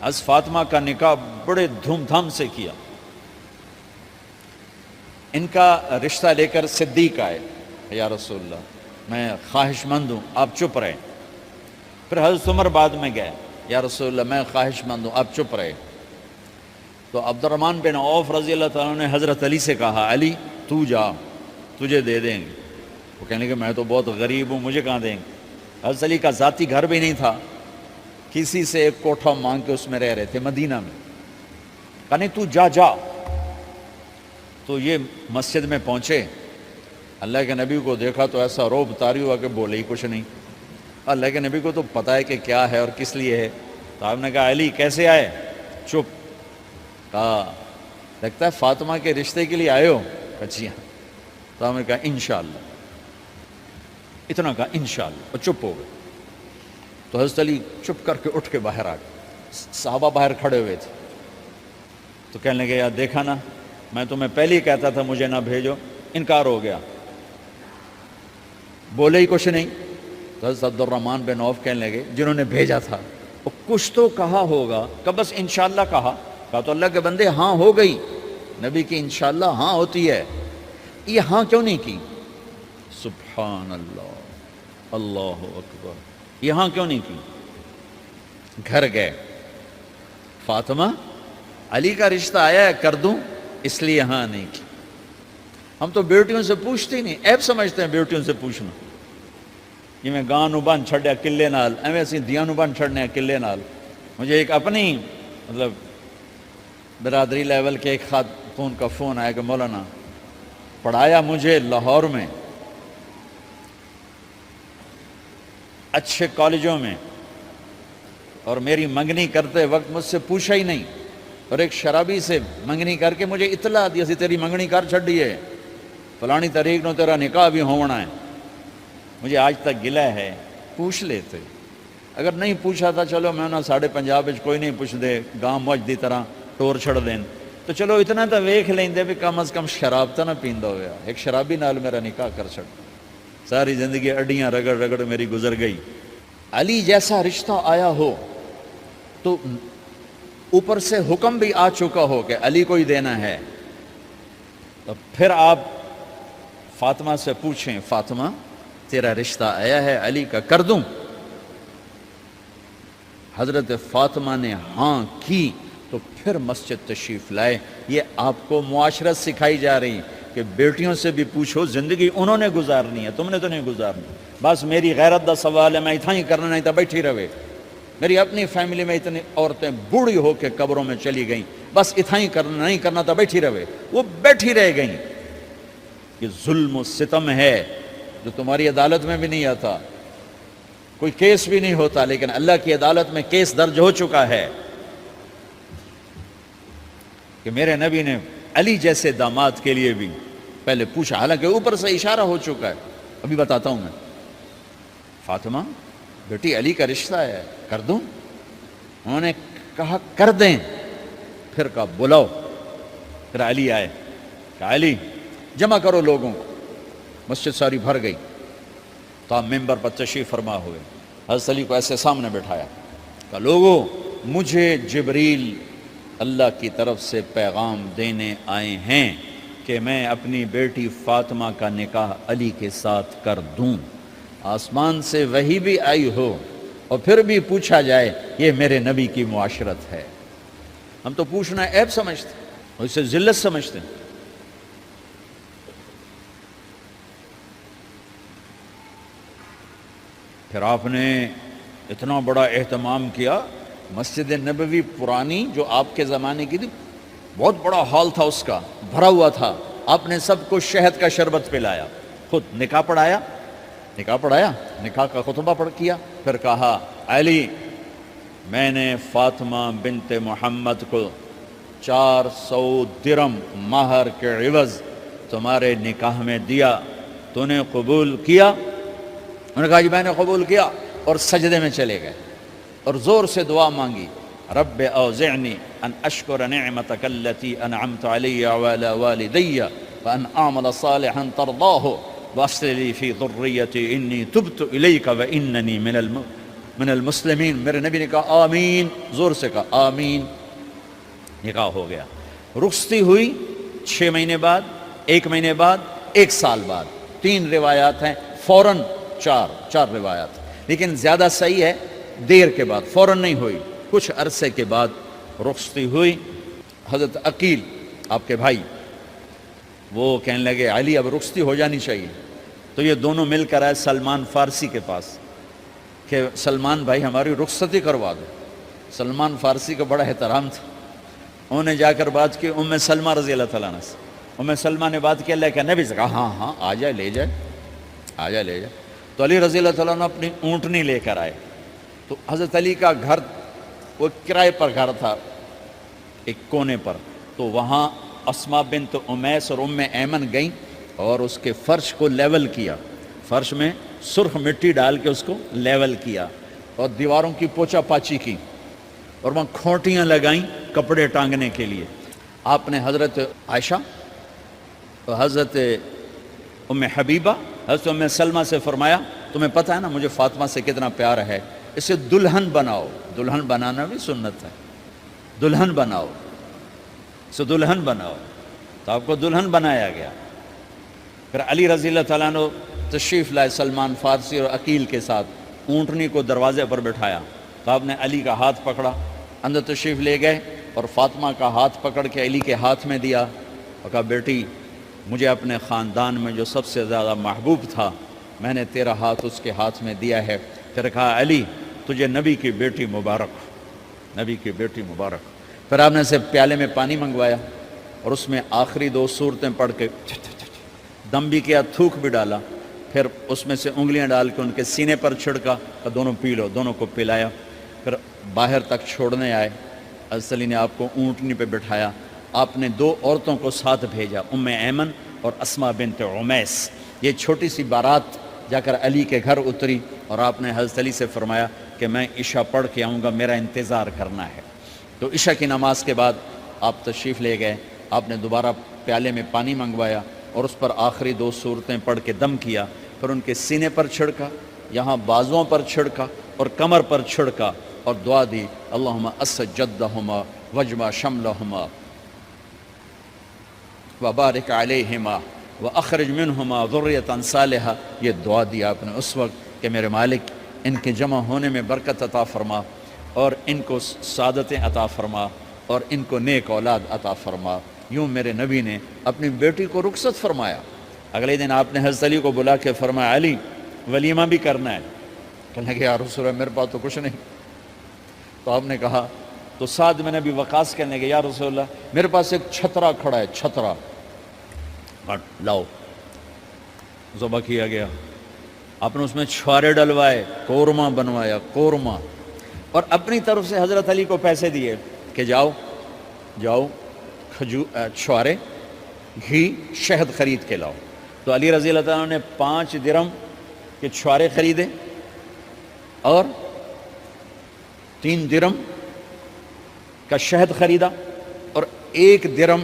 از فاطمہ کا نکاح بڑے دھوم دھام سے کیا. ان کا رشتہ لے کر صدیق آئے, یا رسول اللہ میں خواہش مند ہوں, آپ چپ رہے. پھر حضرت عمر بعد میں گئے, یا رسول اللہ میں خواہش مند ہوں, آپ چپ رہے. تو عبد الرحمن بن عوف رضی اللہ تعالیٰ نے حضرت علی سے کہا, علی تو جا, تجھے دے دیں گے. وہ کہنے لگے میں تو بہت غریب ہوں, مجھے کہاں دیں گے. حضرت علی کا ذاتی گھر بھی نہیں تھا, کسی سے ایک کوٹھا مانگ کے اس میں رہ رہے تھے مدینہ میں. کہا نہیں تو جا جا. تو یہ مسجد میں پہنچے, اللہ کے نبی کو دیکھا تو ایسا روب طاری ہوا کہ بولے ہی کچھ نہیں. اللہ کے نبی کو تو پتہ ہے کہ کیا ہے اور کس لیے ہے. تو آپ نے کہا علی کیسے آئے؟ چپ. کہا لگتا ہے فاطمہ کے رشتے کے لیے آئے ہو. جی ہاں. تو آپ نے کہا انشاءاللہ, اتنا کہا انشاءاللہ, اور چپ ہو گئے. تو حضرت علی چپ کر کے اٹھ کے باہر آ گئے. صحابہ باہر کھڑے ہوئے تھے. تو کہنے لگے یار دیکھا نا, میں تمہیں پہلے ہی کہتا تھا مجھے نہ بھیجو, انکار ہو گیا, بولے ہی کچھ نہیں. تو حضرت عبد الرحمن بن عوف کہنے لگے جنہوں نے بھیجا تھا, وہ کچھ تو کہا ہوگا, کہ بس انشاءاللہ کہا. کہا تو اللہ کے بندے ہاں ہو گئی, نبی کی انشاءاللہ ہاں ہوتی ہے, یہ ہاں کیوں نہیں کی؟ سبحان اللہ, اللہ اکبر, یہ ہاں کیوں نہیں کی؟ گھر گئے, فاطمہ علی کا رشتہ آیا ہے کر دوں, اس لیے ہاں نہیں کی. ہم تو بیٹیوں سے پوچھتے ہی نہیں, عیب سمجھتے ہیں بیٹیوں سے پوچھنا. یہ میں گاں نو بن چھڑیا قلعے نال, ایویں اسی دیاں نو بن چھڑنے قلعے نال. مجھے ایک اپنی مطلب برادری لیول کے ایک خاتون کا فون آیا کہ مولانا پڑھایا مجھے لاہور میں اچھے کالجوں میں, اور میری منگنی کرتے وقت مجھ سے پوچھا ہی نہیں, اور ایک شرابی سے منگنی کر کے مجھے اطلاع دی سی تیری منگنی کر چھڑی ہے, فلانی تاریخ نو تیرا نکاح بھی ہونا ہے. مجھے آج تک گلہ ہے, پوچھ لیتے. اگر نہیں پوچھا تھا چلو میں نہ ساڑھے پنجاب کوئی نہیں پوچھ دے, گاں موج دی طرح ٹور چھڑ دین, تو چلو اتنا تو ویکھ لیں دے بھی کم از کم شراب تو نہ پیندا ہویا. ایک شرابی نال میرا نکاح کر چھڑ, ساری زندگی اڈیاں رگڑ رگڑ میری گزر گئی. علی جیسا رشتہ آیا ہو تو اوپر سے حکم بھی آ چکا ہو کہ علی کو ہی دینا ہے, تو پھر آپ فاطمہ سے پوچھیں فاطمہ تیرا رشتہ آیا ہے علی کا, کر دوں؟ حضرت فاطمہ نے ہاں کی تو پھر مسجد تشریف لائے. یہ آپ کو معاشرت سکھائی جا رہی کہ بیٹیوں سے بھی پوچھو, زندگی انہوں نے گزارنی ہے, تم نے تو نہیں گزارنی. بس میری غیرت دا سوال ہے, میں اتنا ہی کرنا, نہیں تو بیٹھی رہے. میری اپنی فیملی میں اتنی عورتیں بوڑھی ہو کے قبروں میں چلی گئیں, بس اتنا ہی کرنا, نہیں کرنا تو بیٹھی رہے. وہ بیٹھی رہ گئیں. یہ ظلم و ستم ہے جو تمہاری عدالت میں بھی نہیں آتا, کوئی کیس بھی نہیں ہوتا, لیکن اللہ کی عدالت میں کیس درج ہو چکا ہے کہ میرے نبی نے علی جیسے داماد کے لیے بھی پہلے پوچھا, حالانکہ اوپر سے اشارہ ہو چکا ہے. ابھی بتاتا ہوں میں. فاطمہ بیٹی علی کا رشتہ ہے, کر دوں؟ انہوں نے کہا کر دیں. پھر کہا بلاؤ. پھر علی آئے, کہا علی جمع کرو لوگوں کو. مسجد ساری بھر گئی, تو آپ ممبر پر تشریف فرما ہوئے. حضرت علی کو ایسے سامنے بٹھایا, کہا لوگوں مجھے جبریل اللہ کی طرف سے پیغام دینے آئے ہیں کہ میں اپنی بیٹی فاطمہ کا نکاح علی کے ساتھ کر دوں. آسمان سے وحی بھی آئی ہو اور پھر بھی پوچھا جائے, یہ میرے نبی کی معاشرت ہے. ہم تو پوچھنا عیب سمجھتے اور اسے ذلت سمجھتے ہیں. پھر آپ نے اتنا بڑا اہتمام کیا. مسجد نبوی پرانی جو آپ کے زمانے کی تھی, بہت بڑا ہال تھا, اس کا بھرا ہوا تھا. آپ نے سب کو شہد کا شربت پلایا, خود نکاح پڑھایا, نکاح کا خطبہ پڑھ کیا. پھر کہا علی میں نے فاطمہ بنت محمد کو 400 درم مہر کے عوض تمہارے نکاح میں دیا, تو نے قبول کیا؟ انہوں نے کہا جی میں نے قبول کیا, اور سجدے میں چلے گئے اور زور سے دعا مانگی, رب اوزعنی ان اشکر نعمتک التی انعمت علی وعلی والدی وان اعمل صالحا ترضاہ واصلح لی فی ذریتی انی تبت الیک واننی من من المسلمین، میرے نبی نے کہا آمین، زور سے کہا آمین، نکاح ہو گیا۔ رخصتی ہوئی 6 مہینے بعد، 1 مہینے بعد، 1 سال بعد، 3 روایات ہیں، فوراً 4 روایات، لیکن زیادہ صحیح ہے دیر کے بعد، فوراً نہیں ہوئی، کچھ عرصے کے بعد رخصتی ہوئی۔ حضرت عقیل آپ کے بھائی وہ کہنے لگے علی اب رخصتی ہو جانی چاہیے، تو یہ دونوں مل کر آئے سلمان فارسی کے پاس کہ سلمان بھائی ہماری رخصتی کروا دو۔ سلمان فارسی کا بڑا احترام تھا، انہوں نے جا کر بات کی ام سلمہ رضی اللہ تعالیٰ عنہ سے۔ ام سلمہ نے بات کی اللہ کے نبی سے، کہا ہاں ہاں آ جائے، لے جائے، آ جائے لے جائے۔ تو علی رضی اللہ تعالیٰ عنہ اپنی اونٹنی لے کر آئے، تو حضرت علی کا گھر وہ کرائے پر گھر تھا ایک کونے پر، تو وہاں اسماء بنت امیس اور ام ایمن گئیں اور اس کے فرش کو لیول کیا، فرش میں سرخ مٹی ڈال کے اس کو لیول کیا اور دیواروں کی پوچا پاچی کی اور وہاں کھوٹیاں لگائیں کپڑے ٹانگنے کے لیے۔ آپ نے حضرت عائشہ، حضرت ام حبیبہ، حضرت ام سلمہ سے فرمایا تمہیں پتہ ہے نا مجھے فاطمہ سے کتنا پیار ہے، اسے دلہن بناؤ۔ دلہن بنانا بھی سنت ہے، دلہن بناؤ، اسے دلہن بناؤ، تو آپ کو دلہن بنایا گیا۔ پھر علی رضی اللہ تعالیٰ عنہ تشریف لائے سلمان فارسی اور عقیل کے ساتھ، اونٹنی کو دروازے پر بٹھایا، تو آپ نے علی کا ہاتھ پکڑا، اندر تشریف لے گئے اور فاطمہ کا ہاتھ پکڑ کے علی کے ہاتھ میں دیا اور کہا بیٹی مجھے اپنے خاندان میں جو سب سے زیادہ محبوب تھا میں نے تیرا ہاتھ اس کے ہاتھ میں دیا ہے۔ پھر کہا علی تجھے نبی کی بیٹی مبارک، نبی کی بیٹی مبارک۔ پھر آپ نے اسے پیالے میں پانی منگوایا اور اس میں آخری 2 سورتیں پڑھ کے دم بھی کیا، تھوک بھی ڈالا، پھر اس میں سے انگلیاں ڈال کے ان کے سینے پر چھڑکا کہ دونوں پی لو، دونوں کو پلایا۔ پھر باہر تک چھوڑنے آئے، حضرت علی نے آپ کو اونٹنی پہ بٹھایا، آپ نے 2 عورتوں کو ساتھ بھیجا، ام ایمن اور اسماء بنت امیس۔ یہ چھوٹی سی بارات جا کر علی کے گھر اتری اور آپ نے حضرت علی سے فرمایا کہ میں عشاء پڑھ کے آؤں گا، میرا انتظار کرنا ہے۔ تو عشاء کی نماز کے بعد آپ تشریف لے گئے، آپ نے دوبارہ پیالے میں پانی منگوایا اور اس پر آخری 2 سورتیں پڑھ کے دم کیا، پھر ان کے سینے پر چھڑکا، یہاں بازوؤں پر چھڑکا اور کمر پر چھڑکا اور دعا دی اللہم اسد جدہما وجمع شملہما وبارک علیہما واخرج منہما ذریۃ صالحہ۔ یہ دعا دی آپ نے اس وقت کہ میرے مالک ان کے جمع ہونے میں برکت عطا فرما اور ان کو سعادتیں عطا فرما اور ان کو نیک اولاد عطا فرما۔ یوں میرے نبی نے اپنی بیٹی کو رخصت فرمایا۔ اگلے دن آپ نے حضرت علی کو بلا کے فرمایا علی ولیمہ بھی کرنا ہے۔ کہنے لگے یا رسول اللہ میرے پاس تو کچھ نہیں۔ تو آپ نے کہا، تو سعد بن ابی وقاص کہنے لگے یا رسول اللہ میرے پاس ایک چھترا کھڑا ہے، چھترا لاؤ، ذبح کیا گیا۔ آپ نے اس میں چھوارے ڈلوائے، قورمہ بنوایا، قورمہ، اور اپنی طرف سے حضرت علی کو پیسے دیے کہ جاؤ چھوارے، گھی، شہد خرید کے لاؤ۔ تو علی رضی اللہ تعالیٰ نے 5 درم کے چھوارے خریدے اور 3 درم کا شہد خریدا اور 1 درم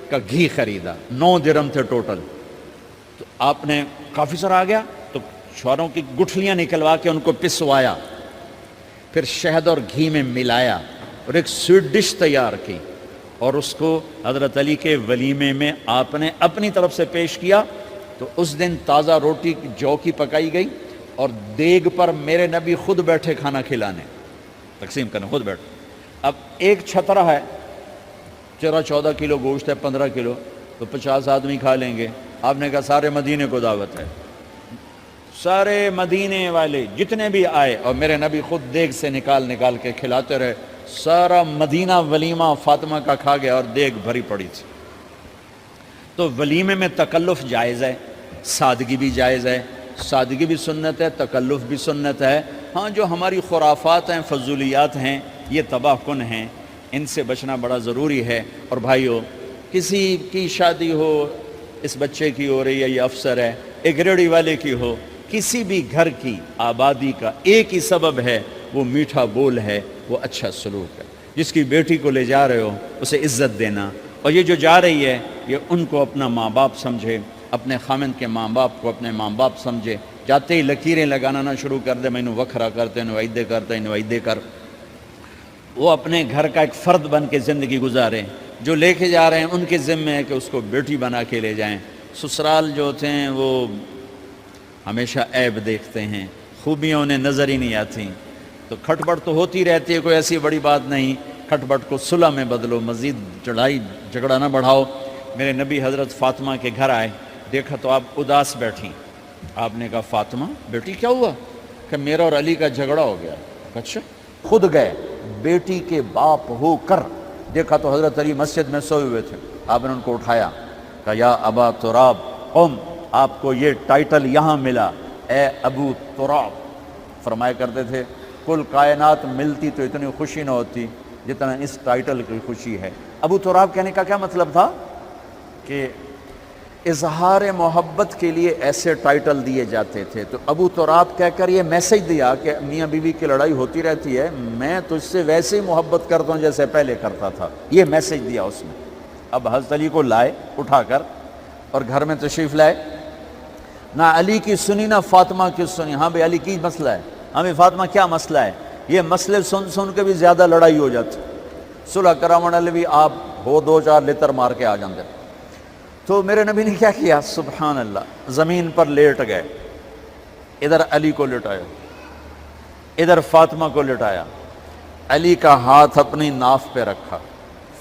کا گھی خریدا، 9 درم تھے ٹوٹل۔ تو آپ نے کافی سارا آ گیا تو چھواروں کی گٹھلیاں نکلوا کے ان کو پسوایا، پھر شہد اور گھی میں ملایا اور ایک سویٹ ڈش تیار کی اور اس کو حضرت علی کے ولیمے میں آپ نے اپنی طرف سے پیش کیا۔ تو اس دن تازہ روٹی جو کی پکائی گئی اور دیگ پر میرے نبی خود بیٹھے کھانا کھلانے، تقسیم کرنے خود بیٹھے۔ اب ایک چھترا ہے، 14 کلو گوشت ہے، 15 کلو، تو 50 آدمی کھا لیں گے۔ آپ نے کہا سارے مدینے کو دعوت ہے، سارے مدینے والے جتنے بھی آئے، اور میرے نبی خود دیگ سے نکال کے کھلاتے رہے۔ سارا مدینہ ولیمہ فاطمہ کا کھا گیا اور دیگ بھری پڑی تھی۔ تو ولیمے میں تکلف جائز ہے، سادگی بھی جائز ہے، سادگی بھی سنت ہے، تکلف بھی سنت ہے۔ ہاں جو ہماری خرافات ہیں، فضولیات ہیں، یہ تباہ کن ہیں، ان سے بچنا بڑا ضروری ہے۔ اور بھائیو، کسی کی شادی ہو، اس بچے کی ہو رہی ہے، یہ افسر ہے، ایک ریڑھی والے کی ہو، کسی بھی گھر کی آبادی کا ایک ہی سبب ہے، وہ میٹھا بول ہے، وہ اچھا سلوک ہے۔ جس کی بیٹی کو لے جا رہے ہو اسے عزت دینا، اور یہ جو جا رہی ہے یہ ان کو اپنا ماں باپ سمجھے، اپنے خامند کے ماں باپ کو اپنے ماں باپ سمجھے، جاتے ہی لکیریں لگانا نہ شروع کر دے، مینوں وکھرا کرتے نوائدے کرتے نوائدے کر۔ وہ اپنے گھر کا ایک فرد بن کے زندگی گزاریں، جو لے کے جا رہے ہیں ان کے ذمہ ہے کہ اس کو بیٹی بنا کے لے جائیں۔ سسرال جو ہوتے ہیں وہ ہمیشہ عیب دیکھتے ہیں، خوبیاں انہیں نظر ہی نہیں آتی، تو کھٹ بٹ تو ہوتی رہتی ہے، کوئی ایسی بڑی بات نہیں، کھٹ بٹ کو صلح میں بدلو، مزید لڑائی جھگڑا نہ بڑھاؤ۔ میرے نبی حضرت فاطمہ کے گھر آئے، دیکھا تو آپ اداس بیٹھی۔ آپ نے کہا فاطمہ بیٹی کیا ہوا؟ کہ میرا اور علی کا جھگڑا ہو گیا۔ اچھا، خود گئے بیٹی کے باپ ہو کر، دیکھا تو حضرت علی مسجد میں سوئے ہوئے تھے، آپ نے ان کو اٹھایا، کہا یا ابا تراب قم، آپ کو یہ ٹائٹل یہاں ملا، اے ابو تراب۔ فرمایا کرتے تھے کل کائنات ملتی تو اتنی خوشی نہ ہوتی جتنا اس ٹائٹل کی خوشی ہے۔ ابو تراب کہنے کا کیا مطلب تھا؟ کہ اظہار محبت کے لیے ایسے ٹائٹل دیے جاتے تھے، تو ابو تراب کہہ کر یہ میسج دیا کہ میاں بیوی کی لڑائی ہوتی رہتی ہے، میں تجھ سے ویسے ہی محبت کرتا ہوں جیسے پہلے کرتا تھا، یہ میسج دیا اس نے۔ اب حضرت علی کو لائے اٹھا کر اور گھر میں تشریف لائے، نہ علی کی سنی نہ فاطمہ کی سنی۔ ہاں بھائی علی کی مسئلہ ہے، ہاں بھائی فاطمہ کیا مسئلہ ہے؟ یہ مسئلے سن سن کے بھی زیادہ لڑائی ہو جاتی، صلح کراون والے بھی آپ ہو دو چار لتر مار کے آ جاندے۔ تو میرے نبی نے کیا کیا؟ سبحان اللہ، زمین پر لیٹ گئے، ادھر علی کو لٹایا، ادھر فاطمہ کو لٹایا، علی کا ہاتھ اپنی ناف پہ رکھا،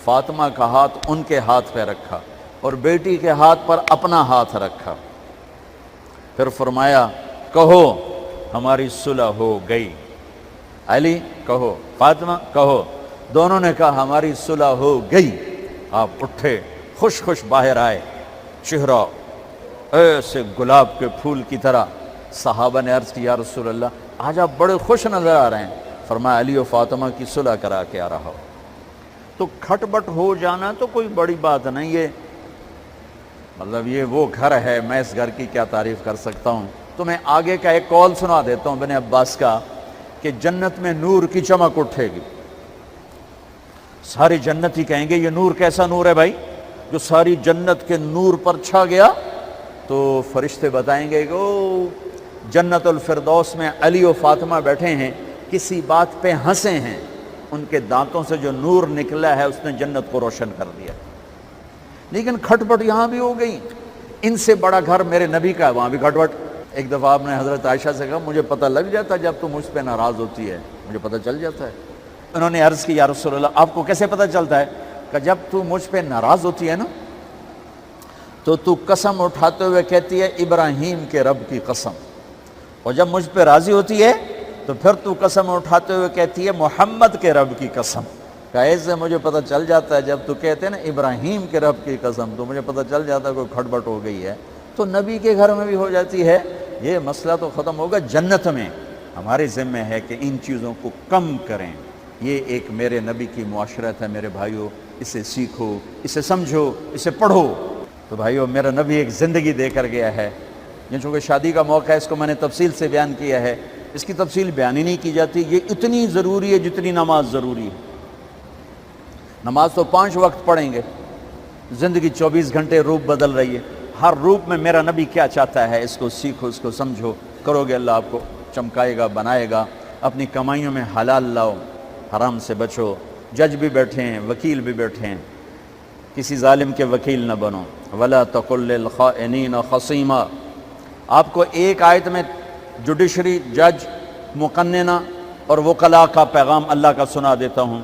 فاطمہ کا ہاتھ ان کے ہاتھ پہ رکھا، اور بیٹی کے ہاتھ پر اپنا ہاتھ رکھا۔ پھر فرمایا کہو ہماری صلح ہو گئی، علی کہو، فاطمہ کہو۔ دونوں نے کہا ہماری صلح ہو گئی۔ آپ اٹھے، خوش خوش باہر آئے، چہرہ ایسے گلاب کے پھول کی طرح۔ صحابہ نے عرض کی یا رسول اللہ آج آپ بڑے خوش نظر آ رہے ہیں۔ فرمایا علی و فاطمہ کی صلح کرا کے آ رہا ہو۔ تو کھٹ بٹ ہو جانا تو کوئی بڑی بات نہیں ہے، مطلب یہ وہ گھر ہے، میں اس گھر کی کیا تعریف کر سکتا ہوں۔ تو میں آگے کا ایک قول سنا دیتا ہوں ابن عباس کا، کہ جنت میں نور کی چمک اٹھے گی، ساری جنتی کہیں گے یہ نور کیسا نور ہے بھائی جو ساری جنت کے نور پر چھا گیا؟ تو فرشتے بتائیں گے کہ او جنت الفردوس میں علی و فاطمہ بیٹھے ہیں، کسی بات پہ ہنسے ہیں، ان کے دانتوں سے جو نور نکلا ہے اس نے جنت کو روشن کر دیا۔ لیکن کھٹ پٹ یہاں بھی ہو گئی، ان سے بڑا گھر میرے نبی کا ہے، وہاں بھی کھٹ پٹ۔ ایک دفعہ آپ نے حضرت عائشہ سے کہا مجھے پتہ لگ جاتا جب تو مجھ پہ ناراض ہوتی ہے، مجھے پتہ چل جاتا ہے۔ انہوں نے عرض کی یا رسول اللہ آپ کو کیسے پتہ چلتا ہے؟ کہ جب تو مجھ پہ ناراض ہوتی ہے نا تو قسم اٹھاتے ہوئے کہتی ہے ابراہیم کے رب کی قسم، اور جب مجھ پہ راضی ہوتی ہے تو پھر تو قسم اٹھاتے ہوئے کہتی ہے محمد کے رب کی قسم۔ کہ ایسے مجھے پتہ چل جاتا ہے جب تو کہتے ہیں نا ابراہیم کے رب کی قسم، تو مجھے پتہ چل جاتا ہے کوئی کھٹ بٹ ہو گئی ہے۔ تو نبی کے گھر میں بھی ہو جاتی ہے، یہ مسئلہ تو ختم ہوگا جنت میں۔ ہمارے ذمہ ہے کہ ان چیزوں کو کم کریں، یہ ایک میرے نبی کی معاشرت ہے میرے بھائیوں، اسے سیکھو، اسے سمجھو، اسے پڑھو۔ تو بھائیوں میرا نبی ایک زندگی دے کر گیا ہے، یہ چونکہ شادی کا موقع ہے اس کو میں نے تفصیل سے بیان کیا ہے، اس کی تفصیل بیان ہی نہیں کی جاتی۔ یہ اتنی ضروری ہے جتنی نماز ضروری ہے۔ نماز تو 5 وقت پڑھیں گے، زندگی 24 گھنٹے روپ بدل رہی ہے، ہر روپ میں میرا نبی کیا چاہتا ہے اس کو سیکھو، اس کو سمجھو، کرو گے اللہ آپ کو چمکائے گا، بنائے گا۔ اپنی کمائیوں میں حلال لاؤ، حرام سے بچو۔ جج بھی بیٹھے ہیں، وکیل بھی بیٹھے ہیں، کسی ظالم کے وکیل نہ بنو۔ وَلَا تَقُلْ لِلْخَائِنِينَ خَصِيمًا۔ آپ کو ایک آیت میں جوڈیشری، جج، مقننہ اور وکلاء کا پیغام اللہ کا سنا دیتا ہوں۔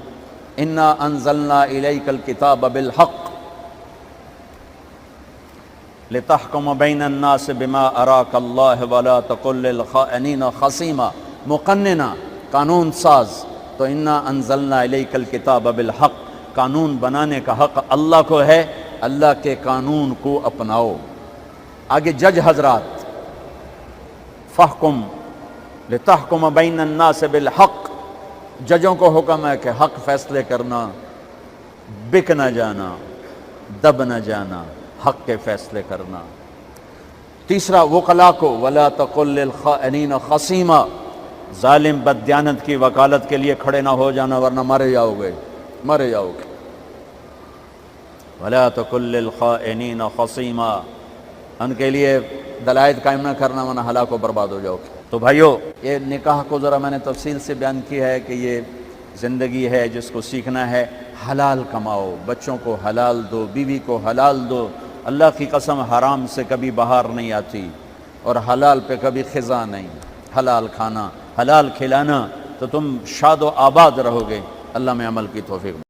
اِنَّا أَنزَلْنَا إِلَيْكَ الْكِتَابَ بِالْحَقِّ لِتَحْكُمَ بَيْنَ النَّاسِ بِمَا أَرَاكَ اللَّهُ وَلَا تَقُلْ لِلْخَائِنِينَ خَصِيمًا۔ مقننہ، قانون ساز، تو اِنَّا أَنزَلْنَا إِلَيْكَ الْكِتَابَ بِالْحَقِّ، قانون بنانے کا حق اللہ کو ہے، اللہ کے قانون کو اپناؤ۔ آگے جج حضرات، فَحْكُمْ لِتَحْكُمَ بَيْنَ النَّاسِ بِالْحَقِّ، ججوں کو حکم ہے کہ حق فیصلے کرنا، بک نہ جانا، دب نہ جانا، حق کے فیصلے کرنا۔ تیسرا وکلاء کو وَلَا تَقُلْ لِلْخَائِنِينَ خَصِيمًا، ظالم بددیانت کی وکالت کے لیے کھڑے نہ ہو جانا ورنہ مارے جاؤ گے، مرے جاؤ گے۔ وَلَا تَقُلْ لِلْخَائِنِينَ خَصِيمًا۔ ان کے لیے دلائل قائم نہ کرنا ورنہ ہلاک و برباد ہو جاؤ۔ تو بھائیو، یہ نکاح کو ذرا میں نے تفصیل سے بیان کیا ہے کہ یہ زندگی ہے جس کو سیکھنا ہے۔ حلال کماؤ، بچوں کو حلال دو، بیوی کو حلال دو۔ اللہ کی قسم حرام سے کبھی بہار نہیں آتی اور حلال پہ کبھی خزاں نہیں۔ حلال کھانا، حلال کھلانا، تو تم شاد و آباد رہو گے۔ اللہ میں عمل کی توفیق۔